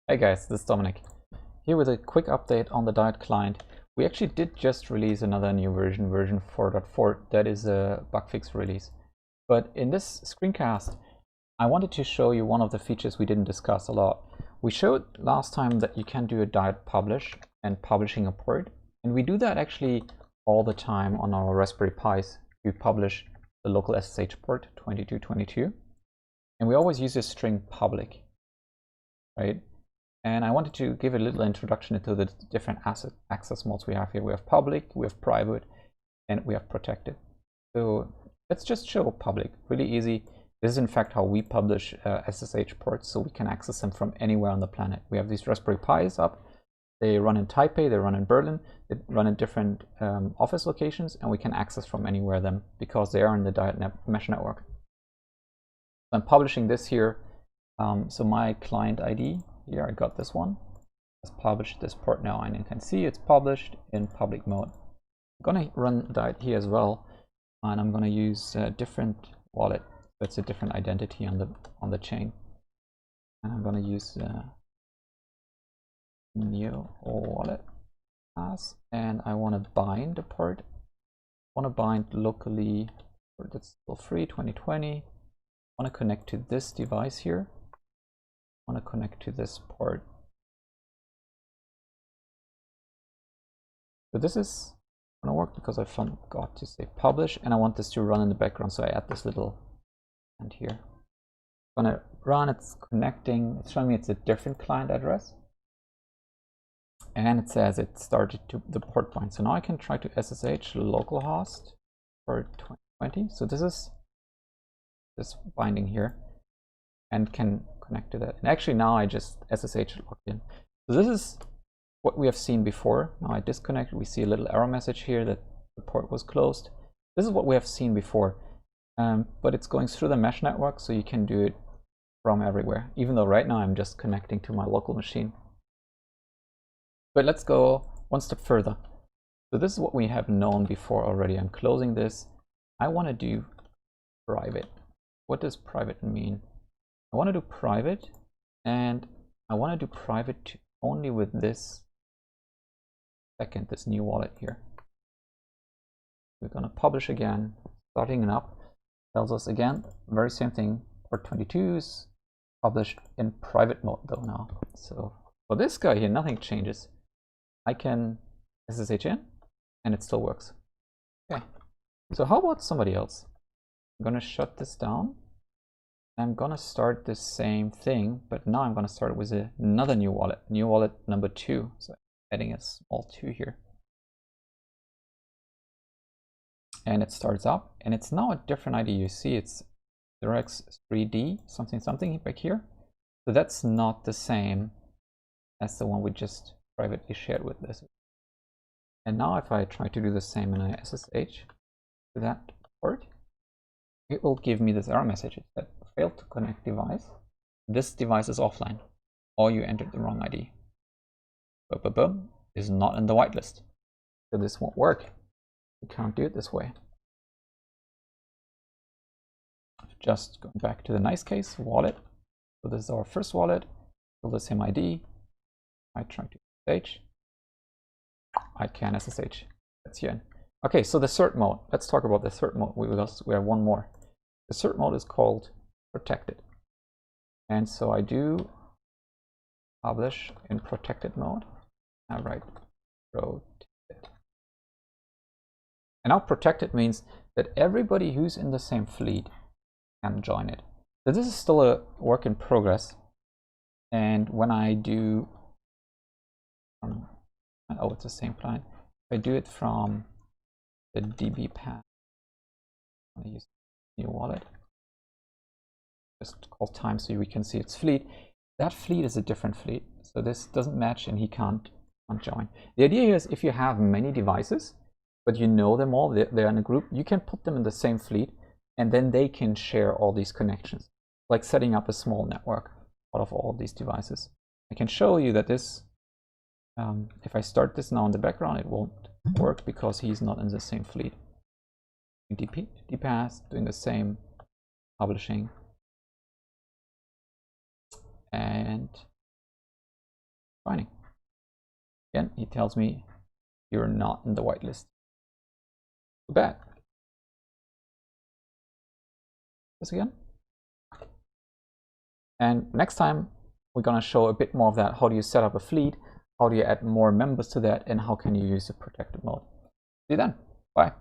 Hey guys, this is Dominic. Here with a quick update on the Diode client. We actually did just release another new version, version 4.4. That is a bug fix release. But in this screencast, I wanted to show you one of the features we didn't discuss a lot. We showed last time that you can do a Diode publish and publishing a port. And we do that actually all the time on our Raspberry Pis. We publish the local SSH port 2222. And we always use a string public, right? And I wanted to give a little introduction into the different access modes we have here. We have public, we have private, and we have protected. So let's just show public, really easy. This is in fact how we publish SSH ports, so we can access them from anywhere on the planet. We have these Raspberry Pis up. They run in Taipei, they run in Berlin, they run in different office locations, and we can access from anywhere them because they are in the Diode mesh network. I'm publishing this here. So my client ID, here I got this one. Let's publish this port now, and you can see it's published in public mode. I'm gonna run Diode here as well, and I'm gonna use a different wallet. That's a different identity on the chain. And I'm gonna use new wallet pass, and I want to bind the port. I want to bind locally. That's still free 2020. I want to connect to this device here. I want to connect to this port. So this is going to work because I forgot to say publish, and I want this to run in the background, so I add this little and here. I'm going to run, it's connecting, it's showing me it's a different client address, and it says it started to the port bind. So now I can try to SSH localhost for 2020. So this is this binding here, and can connect to that. And actually now I just SSH logged in. So this is what we have seen before. Now I disconnect, we see a little error message here that the port was closed. This is what we have seen before, but it's going through the mesh network, so you can do it from everywhere, even though right now I'm just connecting to my local machine. But let's go one step further. So this is what we have known before already. I'm closing this. I want to do private. What does private mean? I want to do private, and I want to do private only with this this new wallet here. We're going to publish again, starting it up. Tells us again, very same thing, port 22 is published in private mode though now. So for this guy here, nothing changes. I can SSH in, and it still works. Okay, so how about somebody else? I'm going to shut this down. I'm gonna start the same thing, but now I'm gonna start with another new wallet number 2. So adding a small 2 here. And it starts up, and it's now a different ID. You see it's 0x3D something back here. So that's not the same as the one we just privately shared with this. And now if I try to do the same and I SSH to that port, it will give me this error message that failed to connect device. This device is offline, or you entered the wrong ID. Is not in the whitelist, so this won't work. You can't do it this way. Just going back to the nice case wallet. So this is our first wallet. Still the same ID. I try to SSH. I can SSH. That's here. Okay, so the third mode. Let's talk about the third mode. We have one more. The third mode is called protected. And so I do publish in protected mode. I write protected. And now protected means that everybody who's in the same fleet can join it. So this is still a work in progress. And when I do, oh, it's the same client. I do it from the DB path. I use new wallet. Just call time so we can see its fleet. That fleet is a different fleet, so this doesn't match, and he can't join. The idea here is if you have many devices, but you know them all, they're in a group, you can put them in the same fleet, and then they can share all these connections, like setting up a small network out of all of these devices. I can show you that this, if I start this now in the background, it won't work because he's not in the same fleet. DPath doing the same, publishing. And Finding. Again, he tells me you're not in the whitelist. Too bad. This again. And next time, we're going to show a bit more of that. How do you set up a fleet? How do you add more members to that? And how can you use the protected mode? See you then. Bye.